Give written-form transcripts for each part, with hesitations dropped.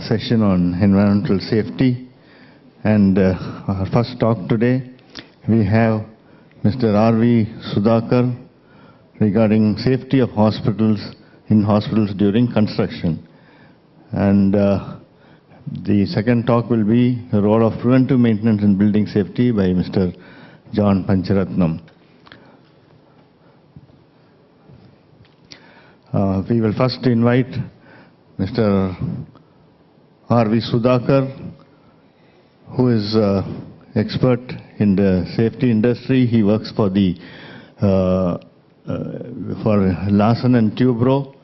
session on environmental safety. And our first talk today, we have Mr. R.V. Sudhakar regarding safety of hospitals during construction. And the second talk will be the role of preventive maintenance in building safety by Mr. John Pancharatnam. We will first invite Mr. R.V. Sudhakar, who is expert in the safety industry. He works for Larsen & Toubro,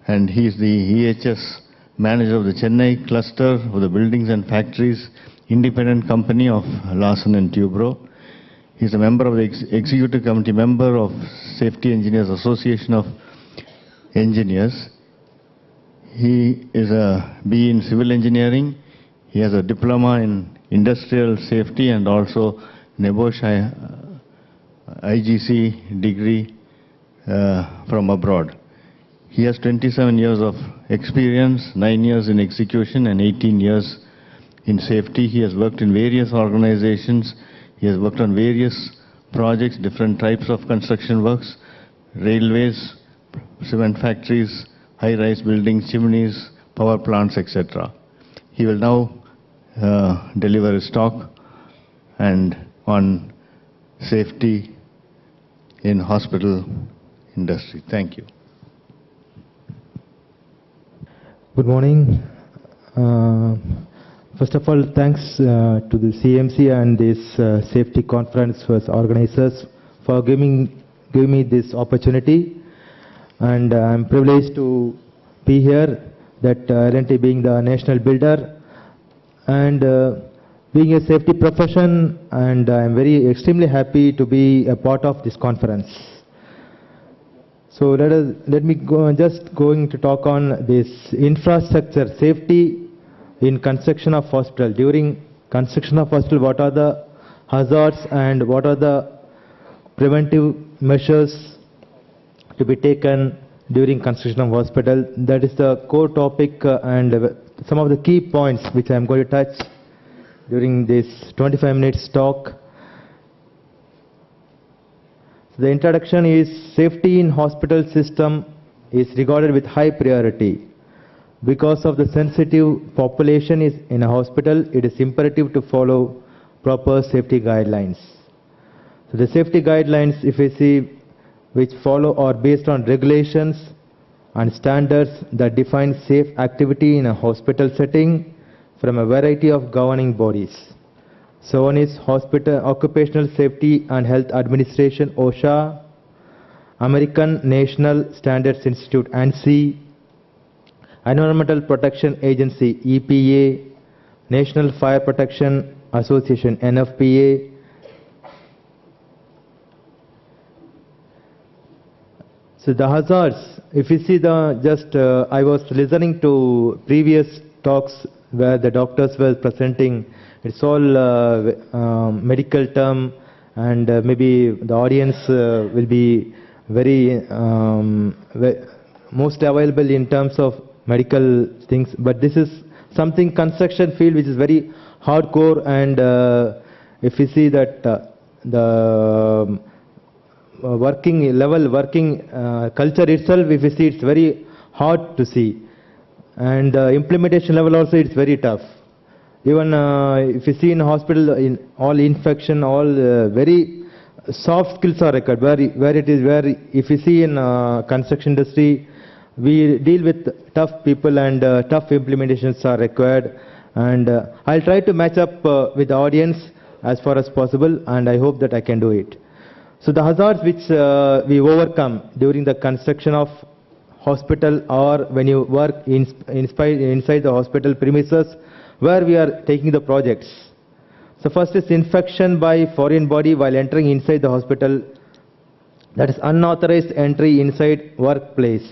and he is the EHS manager of the Chennai cluster of the buildings and factories independent company of Larsen & Toubro. He is a member of the executive committee member of Safety Engineers Association of Engineers. He is a BE in civil engineering. He has a diploma in industrial safety and also NEBOSH IGC degree from abroad. He has 27 years of experience, 9 years in execution and 18 years in safety. He has worked in various organizations. He has worked on various projects, different types of construction works, railways, cement factories, high-rise buildings, chimneys, power plants, etc. He will now deliver his talk and on safety in hospital industry. Thank you. Good morning. First of all, thanks to the CMC and this safety conference for organizers for giving me this opportunity. And I'm privileged to be here, that L&T being the national builder and being a safety profession, and I'm extremely happy to be a part of this conference. So let me going to talk on this infrastructure safety in construction of hospital. During construction of hospital, what are the hazards and what are the preventive measures to be taken during construction of hospital? That is the core topic and some of the key points which I am going to touch during this 25 minutes talk. The introduction is safety in hospital system is regarded with high priority. Because of the sensitive population is in a hospital, it is imperative to follow proper safety guidelines. So the safety guidelines, if we see, which follow are based on regulations and standards that define safe activity in a hospital setting from a variety of governing bodies. So one is Hospital Occupational Safety and Health Administration, OSHA, American National Standards Institute, ANSI, Environmental Protection Agency, EPA, National Fire Protection Association, NFPA, so the hazards, if you see I was listening to previous talks where the doctors were presenting, it's all medical term, and maybe the audience will be very most available in terms of medical things. But this is something construction field which is very hardcore, and if you see that the working culture itself, if you see, it's very hard to see, and implementation level also it's very tough. Even if you see in hospital, in all infection, all very soft skills are required. Where if you see in construction industry, we deal with tough people and tough implementations are required. And I'll try to match up with the audience as far as possible, and I hope that I can do it. So the hazards which we overcome during the construction of hospital or when you work inside the hospital premises where we are taking the projects. So first is infection by foreign body while entering inside the hospital. That is unauthorized entry inside workplace,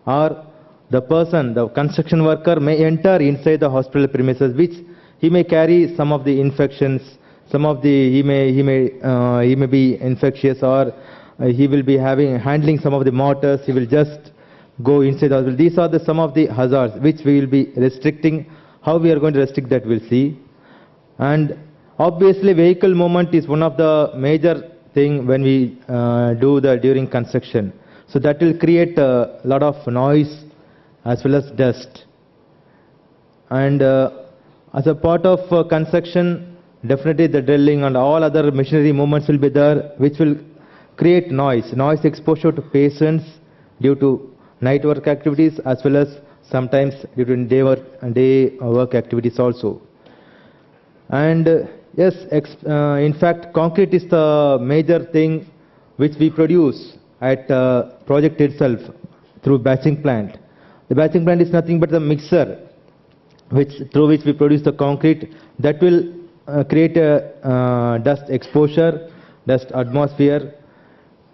or the person, the construction worker may enter inside the hospital premises, which he may carry some of the infections, some of the he may be infectious, or he will be handling some of the mortars. He will just go inside the hospital. These are some of the hazards which we will be restricting. How we are going to restrict that we'll see. And obviously vehicle movement is one of the major thing when we do during construction. So that will create a lot of noise as well as dust. And as a part of construction, definitely the drilling and all other machinery movements will be there, which will create noise exposure to patients due to night work activities as well as sometimes due to day work activities also. And yes, in fact, concrete is the major thing which we produce at project itself through batching plant. The batching plant is nothing but the mixer through which we produce the concrete that will create a dust exposure, dust atmosphere,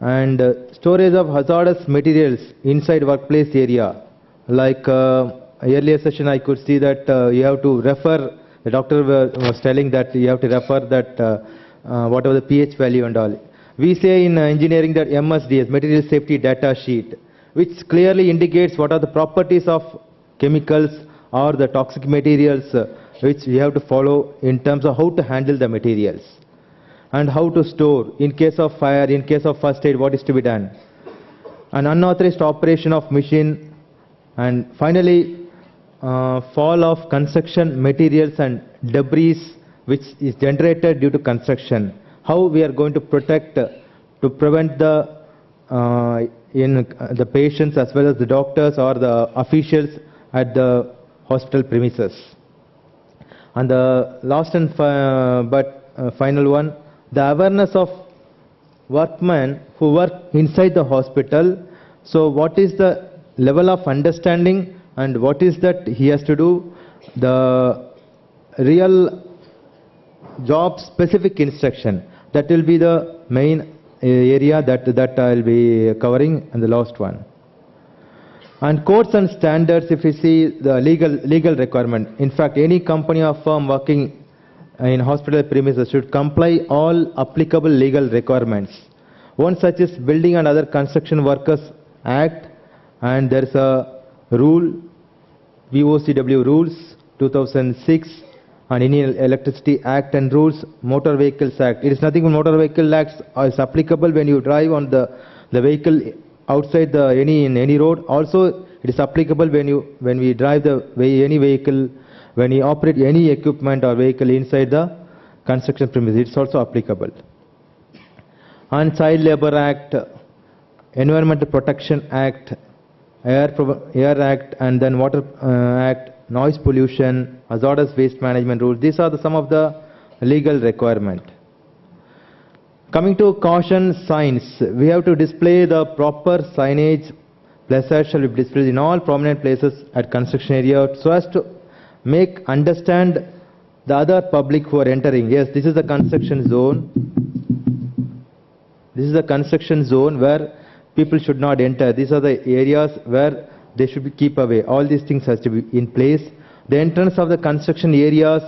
and storage of hazardous materials inside workplace area. Like earlier session I could see that you have to refer, the doctor was telling that you have to refer that whatever the pH value and all. We say in engineering that MSDS, Material Safety Data Sheet, which clearly indicates what are the properties of chemicals or the toxic materials which we have to follow in terms of how to handle the materials and how to store in case of fire, in case of first aid, what is to be done. An unauthorized operation of machine, and finally fall of construction materials and debris which is generated due to construction. How we are going to protect to prevent the patients as well as the doctors or the officials at the hospital premises. And the last and final one, the awareness of workmen who work inside the hospital. So what is the level of understanding and what is that he has to do? The real job specific instruction, that will be the main area that I will be covering, and the last one. And codes and standards, if you see the legal requirement. In fact, any company or firm working in hospital premises should comply all applicable legal requirements. One such is Building and Other Construction Workers Act, and there is a rule, VOCW rules 2006, and Indian Electricity Act and rules, Motor Vehicles Act. It is nothing but Motor Vehicle Act is applicable when you drive on the vehicle outside in any road. Also, it is applicable when we drive any vehicle, when we operate any equipment or vehicle inside the construction premises. It's also applicable. And Child Labor Act, Environmental Protection Act, Air Act, and then Water Act, Noise Pollution, Hazardous Waste Management Rules. These are some of the legal requirement. Coming to caution signs, we have to display the proper signage. Placard shall be displayed in all prominent places at construction area so as to make understand the other public who are entering. Yes, this is the construction zone. This is the construction zone where people should not enter. These are the areas where they should be keep away. All these things has to be in place. The entrance of the construction areas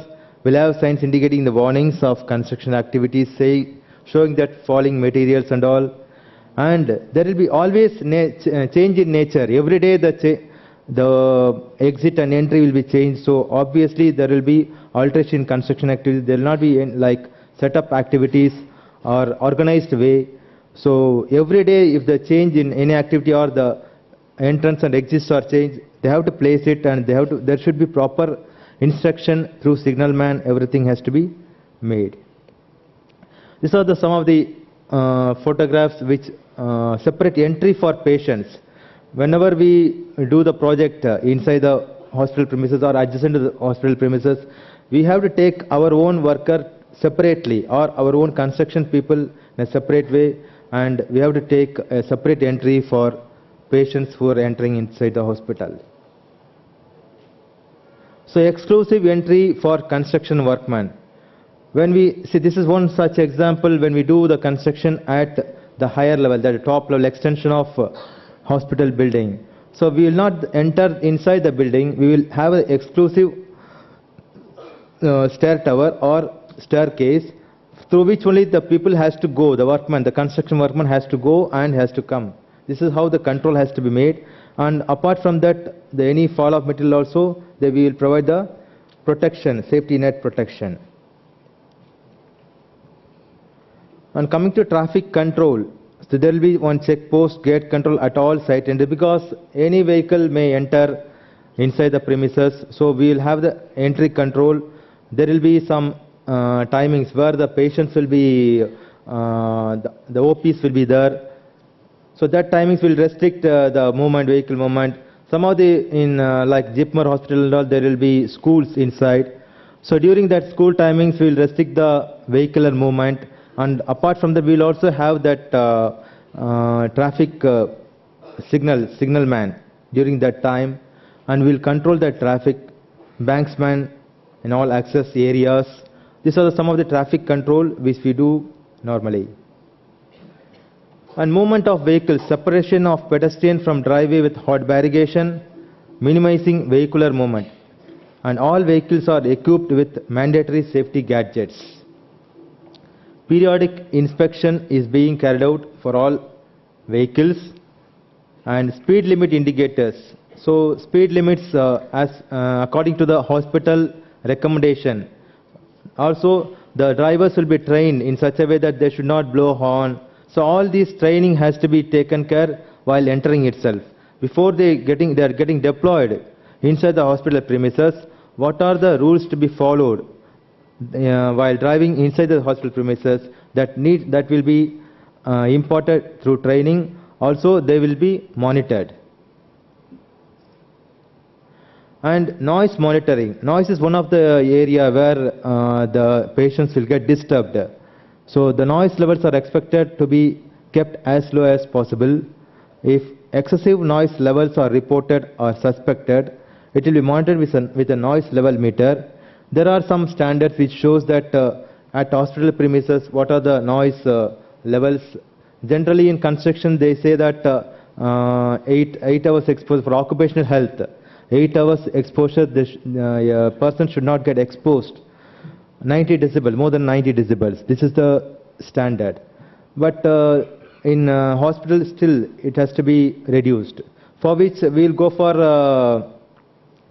will have signs indicating the warnings of construction activities, showing that falling materials and all. And there will be always change in nature. Every day the exit and entry will be changed. So obviously there will be alteration in construction activities. There will not be like setup activities or organized way. So every day if the change in any activity or the entrance and exits are changed, they have to place it, and there should be proper instruction through signalman. Everything has to be made. These are some of the photographs which separate entry for patients. Whenever we do the project inside the hospital premises or adjacent to the hospital premises, we have to take our own worker separately or our own construction people in a separate way, and we have to take a separate entry for patients who are entering inside the hospital. So exclusive entry for construction workmen. When we see, this is one such example when we do the construction at the higher level, the top level extension of hospital building. So we will not enter inside the building, we will have an exclusive stair tower or staircase through which only the people has to go, the workman, the construction workman has to go and has to come. This is how the control has to be made. And apart from that, any fall of material also, they will provide the protection, safety net protection. And coming to traffic control, so there will be one check post, gate control at all site entry, because any vehicle may enter inside the premises. So we will have the entry control. There will be some timings where the patients will be, the OPs will be there. So that timings will restrict the movement, vehicle movement. Some of the, in like Jipmer Hospital and all, there will be schools inside. So during that school timings, we will restrict the vehicular movement. And apart from that, we will also have that traffic signal man during that time. And we will control that traffic, banksman in all access areas. These are some of the traffic control which we do normally. And movement of vehicles, separation of pedestrian from driveway with hot barricade, minimizing vehicular movement. And all vehicles are equipped with mandatory safety gadgets. Periodic inspection is being carried out for all vehicles. And speed limit indicators. So speed limits according to the hospital recommendation. Also, the drivers will be trained in such a way that they should not blow horn. So all this training has to be taken care while entering itself. Before they are getting deployed inside the hospital premises, what are the rules to be followed while driving inside the hospital premises that will be imparted through training. Also, they will be monitored. And noise monitoring. Noise is one of the area where the patients will get disturbed. So the noise levels are expected to be kept as low as possible. If excessive noise levels are reported or suspected, it will be monitored with a noise level meter. There are some standards which shows that at hospital premises, what are the noise levels. Generally in construction, they say that 8 hours exposure for occupational health. 8 hours exposure, a person should not get exposed. 90 decibels, more than 90 decibels. This is the standard. But in hospital, still it has to be reduced. For which we will go for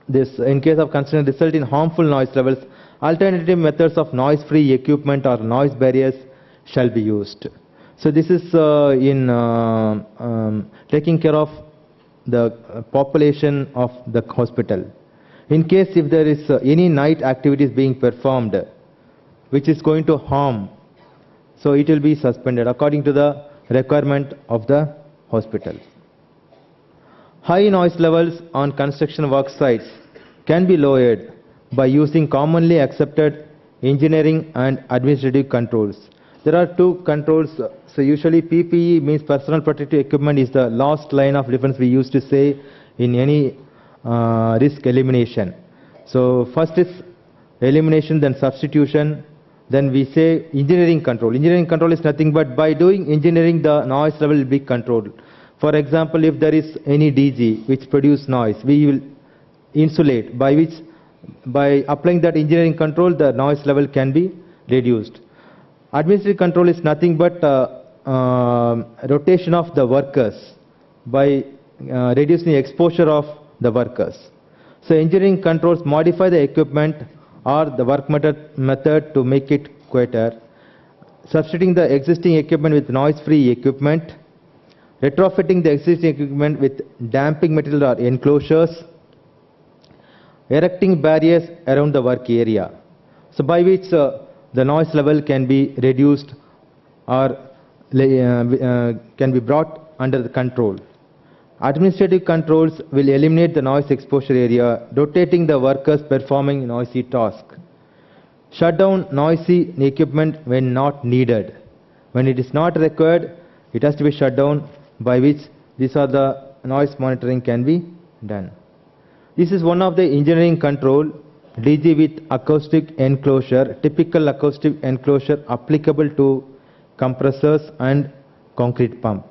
this, in case of considering result in harmful noise levels, alternative methods of noise-free equipment or noise barriers shall be used. So this is in taking care of the population of the hospital. In case if there is any night activities being performed which is going to harm, so it will be suspended according to the requirement of the hospital. High noise levels on construction work sites can be lowered by using commonly accepted engineering and administrative controls. There are two controls. So usually PPE means personal protective equipment is the last line of defense we used to say in any risk elimination. So first is elimination, then substitution, then we say engineering control. Engineering control is nothing but by doing engineering the noise level will be controlled. For example, if there is any DG which produce noise, we will insulate, by applying that engineering control the noise level can be reduced. Administrative control is nothing but rotation of the workers by reducing the exposure of the workers. So engineering controls modify the equipment or the work method to make it quieter, substituting the existing equipment with noise-free equipment, retrofitting the existing equipment with damping material or enclosures, erecting barriers around the work area. So by which the noise level can be reduced or can be brought under the control. Administrative controls will eliminate the noise exposure area, rotating the workers performing noisy tasks. Shut down noisy equipment when not needed. When it is not required, it has to be shut down, by which these are the noise monitoring can be done. This is one of the engineering control, DG with acoustic enclosure, typical acoustic enclosure applicable to compressors and concrete pump.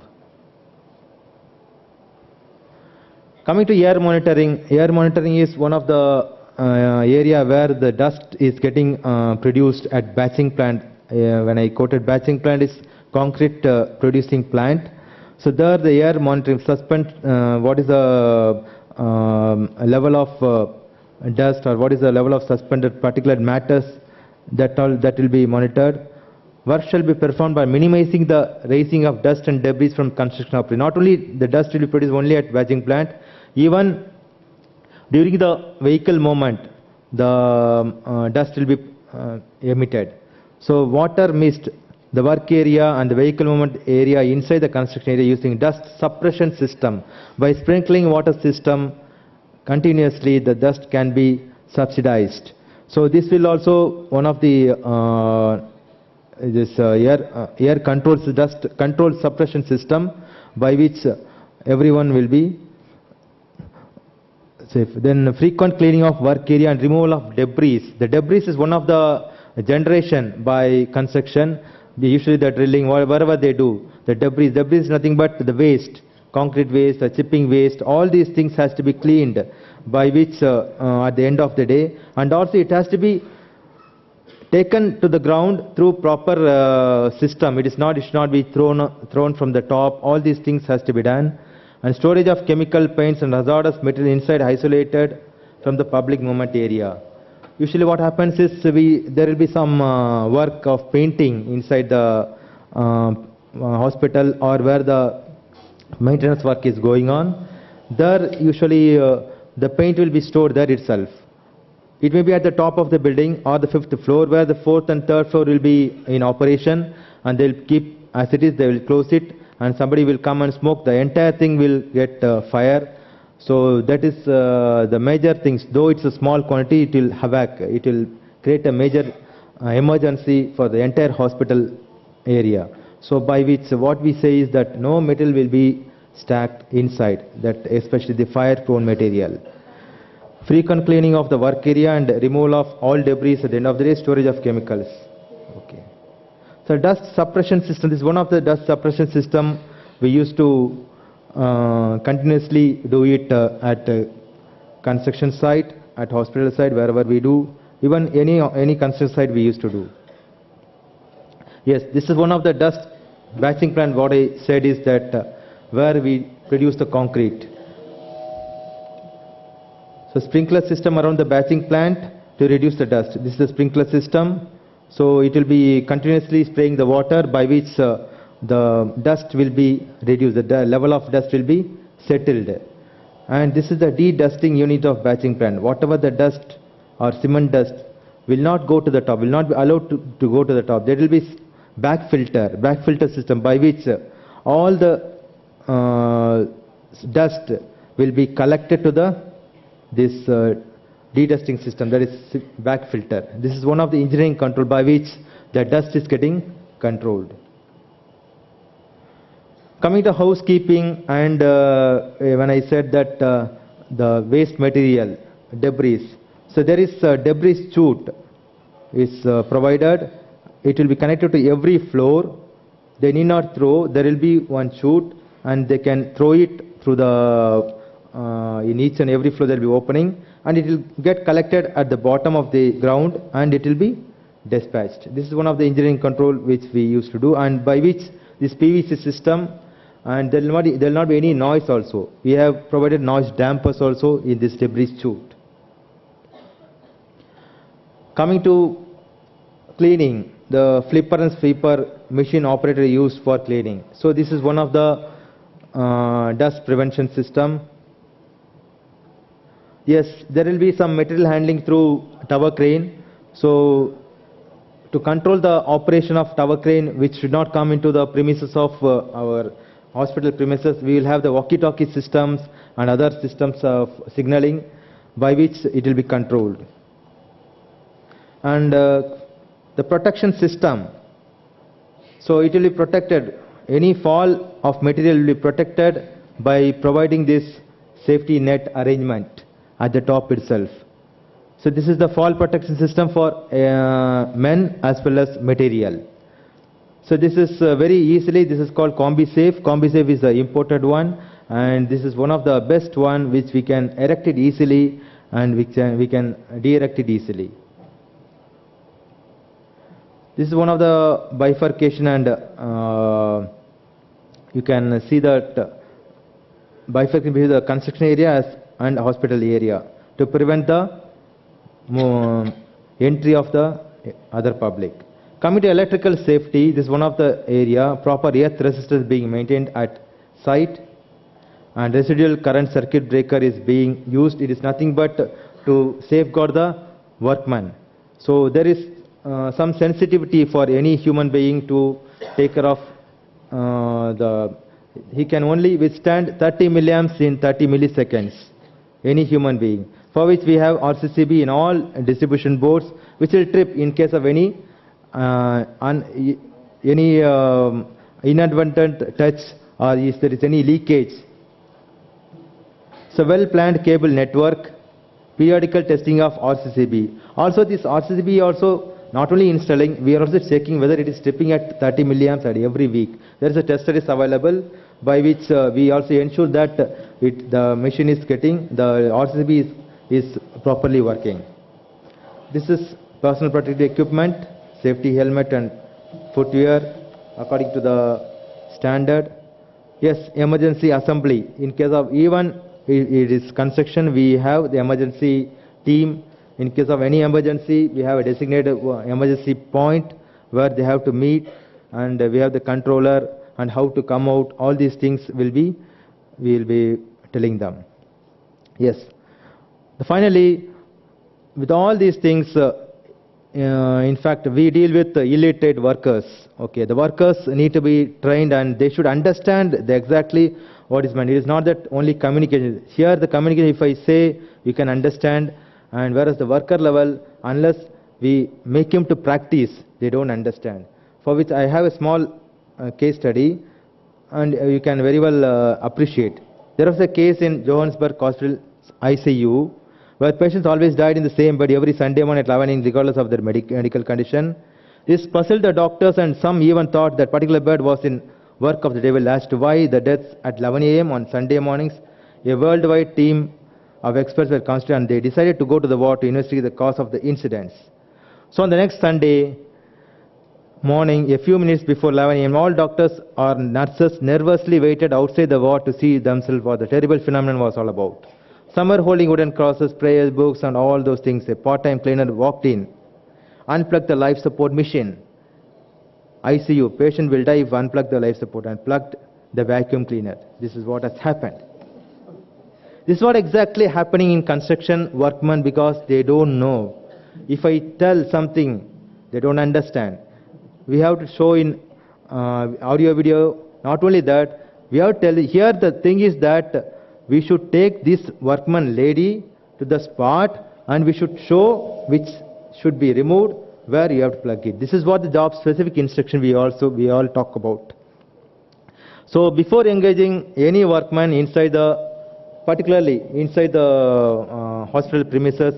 Coming to air monitoring is one of the area where the dust is getting produced at batching plant. When I quoted batching plant is concrete producing plant. So there the air monitoring, what is the level of dust, or what is the level of suspended particulate matters, that will be monitored. Work shall be performed by minimizing the raising of dust and debris from construction operation. Not only the dust will be produced only at batching plant, even during the vehicle movement, the dust will be emitted. So water, mist, the work area and the vehicle movement area inside the construction area using dust suppression system. By sprinkling water system continuously, the dust can be subsidized. So this will also one of the air controls, dust control suppression system, by which everyone will be safe. Then frequent cleaning of work area and removal of debris. The debris is one of the generation by construction. Usually the drilling, wherever they do, the debris is nothing but the waste, concrete waste, the chipping waste, all these things has to be cleaned, by which at the end of the day, and also it has to be taken to the ground through proper system. It should not be thrown from the top. All these things has to be done. And storage of chemical paints and hazardous material inside, isolated from the public movement area. Usually what happens is there will be some work of painting inside the hospital, or where the maintenance work is going on. There usually the paint will be stored there itself. It may be at the top of the building or the 5th floor, where the 4th and 3rd floor will be in operation, and they'll keep as it is, they will close it, and somebody will come and smoke. The entire thing will get fire. So that is the major things. Though it's a small quantity, it will havoc. It will create a major emergency for the entire hospital area. So by which what we say is that no metal will be stacked inside, that especially the fire-prone material. Frequent cleaning of the work area and removal of all debris at the end of the day, storage of chemicals. Okay. So dust suppression system, this is one of the dust suppression system. We used to continuously do it at construction site, at hospital site, wherever we do. Even any construction site we used to do. Yes, this is one of the dust batching plant. What I said is that where we produce the concrete. So sprinkler system around the batching plant to reduce the dust. This is the sprinkler system. So it will be continuously spraying the water, by which the dust will be reduced. The level of dust will be settled. And this is the de-dusting unit of batching plant. Whatever the dust or cement dust will not go to the top, will not be allowed to go to the top. There will be back filter system, by which all the dust will be collected to this de-dusting system, that is back filter. This is one of the engineering control by which the dust is getting controlled. Coming to housekeeping, and when I said that the waste material, debris, so there is a debris chute is provided. It will be connected to every floor. They need not throw, there will be one chute, and they can throw it through the in each and every floor there will be opening, and it will get collected at the bottom of the ground, and it will be dispatched. This is one of the engineering control which we used to do, and by which this PVC system, and there will not be any noise also. We have provided noise dampers also in this debris chute. Coming to cleaning, the flipper and sweeper machine operator used for cleaning. So this is one of the dust prevention system. Yes, there will be some material handling through tower crane. So to control the operation of tower crane, which should not come into the premises of our hospital premises, we will have the walkie-talkie systems and other systems of signaling, by which it will be controlled. And the protection system, so it will be protected. Any fall of material will be protected by providing this safety net arrangement at the top itself. So this is the fall protection system for men as well as material. So this is very easily, this is called CombiSafe. CombiSafe is the imported one, and this is one of the best one which we can erect it easily, and we can de-erect it easily. This is one of the bifurcation and you can see that bifurcation between the construction area and hospital area to prevent the entry of the other public. Coming to electrical safety, this is one of the area, proper earth resistance being maintained at site, and residual current circuit breaker is being used. It is nothing but to safeguard the workman. So there is some sensitivity for any human being to take care of he can only withstand 30 milliamps in 30 milliseconds, any human being, for which we have RCCB in all distribution boards, which will trip in case of any inadvertent touch or if there is any leakage. So well-planned cable network, periodical testing of RCCB. Also this RCCB also not only installing, we are also checking whether it is tripping at 30 milliamps at every week. There is a tester is available by which we also ensure that the machine is getting, the RCCB is properly working. This is personal protective equipment, safety helmet and footwear according to the standard. Yes, emergency assembly. In case of even it is construction, we have the emergency team. In case of any emergency, we have a designated emergency point where they have to meet, and we have the controller and how to come out. All these things we will be telling them. Yes. Finally, with all these things, in fact, we deal with illiterate workers. Okay, the workers need to be trained and they should understand exactly what is meant. It is not that only communication. Here, the communication, if I say, you can understand, and whereas the worker level, unless we make him to practice, they don't understand. For which I have a small case study, and you can very well appreciate. There was a case in Johannesburg Hospital ICU, where patients always died in the same bed every Sunday morning at 11 a.m. regardless of their medical condition. This puzzled the doctors, and some even thought that particular bed was in work of the devil as to why the deaths at 11 a.m. on Sunday mornings. A worldwide team of experts were constituted, and they decided to go to the ward to investigate the cause of the incidents. So on the next Sunday morning, a few minutes before 11 a.m., all doctors or nurses nervously waited outside the ward to see themselves what the terrible phenomenon was all about. Some were holding wooden crosses, prayer books, and all those things. A part-time cleaner walked in, unplugged the life support machine. ICU, patient will die if unplugged the life support, and plugged the vacuum cleaner. This is what has happened. This is what exactly happening in construction workmen, because they don't know. If I tell something, they don't understand. We have to show in audio, video. Not only that, we have to tell. Here the thing is that we should take this workman lady to the spot, and we should show which should be removed, where you have to plug it. This is what the job specific instruction we all talk about. So before engaging any workman inside particularly inside the hospital premises,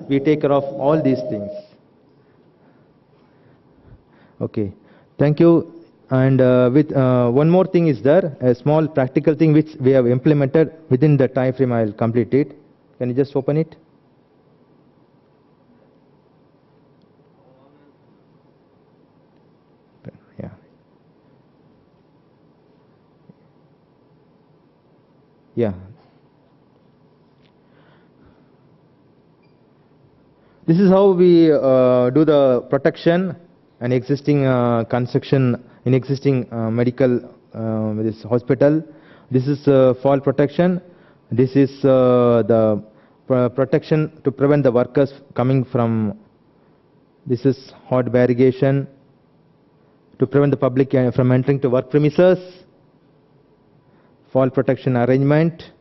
we take care of all these things. Okay, thank you. And with one more thing is there, a small practical thing which we have implemented within the time frame. I will complete it. Can you just open it? Yeah. Yeah. This is how we do the protection and existing construction in existing medical this hospital. This is fall protection. This is the protection to prevent the workers coming from. This is hot barricade to prevent the public from entering to work premises. Fall protection arrangement.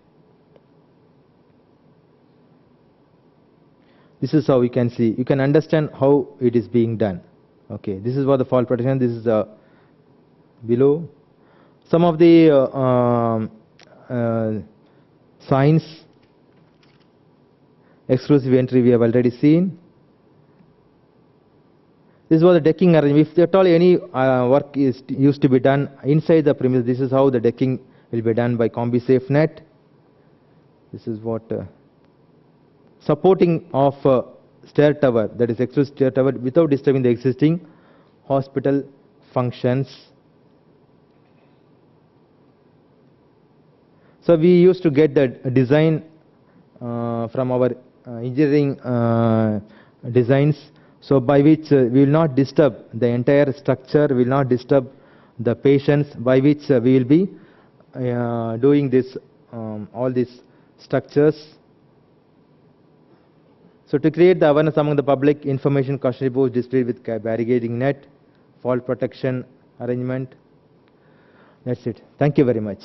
This is how you can see. You can understand how it is being done. Okay, this is what the fall protection. This is below. Some of the signs. Exclusive entry we have already seen. This was the decking arrangement. If at all any work is used to be done inside the premise, this is how the decking will be done by Combi Net. This is what supporting of stair tower, that is exclusive stair tower, without disturbing the existing hospital functions. So we used to get the design from our engineering designs, so by which we will not disturb the entire structure, will not disturb the patients, by which we will be doing this all these structures. So to create the awareness among the public, information cautionary boards displayed with barricading net, fall protection arrangement. That's it. Thank you very much.